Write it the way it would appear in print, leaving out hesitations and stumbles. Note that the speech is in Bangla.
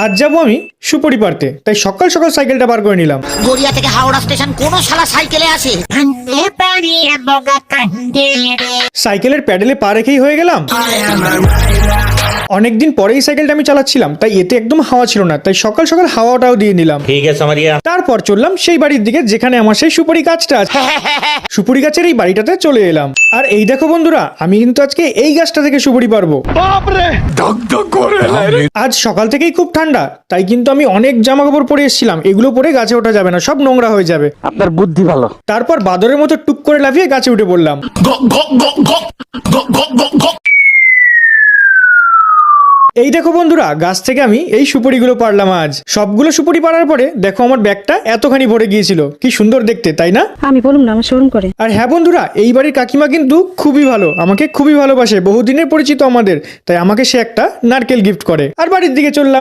আজ যাবো আমি সুপুরি পারতে, তাই সকাল সকাল সাইকেলটা বার করে নিলাম। গড়িয়া থেকে হাওড়া স্টেশন কোন শালা সাইকেলে আসে? সাইকেলের প্যাডেলে পা রেখেই হয়ে গেলাম। অনেকদিন পরেই সাইকেলটা আমি চালাচ্ছিলাম, তাই এতে একদম হাওয়া ছিল না, তাই সকাল সকাল হাওয়াটাও দিয়ে নিলাম। ঠিক আছে সামারিয়া। তারপর চললাম সেই বাড়ির দিকে যেখানে আমার সেই সুপারি গাছটা আছে। সুপুরি গাছের এই বাড়িটাতে চলে এলাম। আর এই দেখো বন্ধুরা, আমি কিন্তু আজকে এই গাছটা থেকে সুপুরি পারবো। আজ সকাল থেকেই খুব ঠান্ডা, তাই কিন্তু আমি অনেক জামা কাপড় পরে এসেছিলাম। এগুলো পরে গাছে ওঠা যাবে না, সব নোংরা হয়ে যাবে। আপনার বুদ্ধি ভালো। তারপর বাদরের মতো টুক করে লাফিয়ে গাছে উঠে পড়লাম। এই দেখো বন্ধুরা, গাছ থেকে আমি এই সুপুরিগুলো পারলাম। আজ সবগুলো সুপুরি পারার পরে দেখো আমার ব্যাগটা এতখানি ভরে গিয়েছিল। কি সুন্দর দেখতে, তাই না? আমি বলুন না, আমার শরম করে। আর হ্যাঁ বন্ধুরা, এই বাড়ির কাকিমা কিন্তু খুবই ভালো, আমাকে খুবই ভালোবাসে, বহুদিনের পরিচিত আমাদের, তাই আমাকে সে একটা নারকেল গিফট করে। আর বাড়ির দিকে চললাম।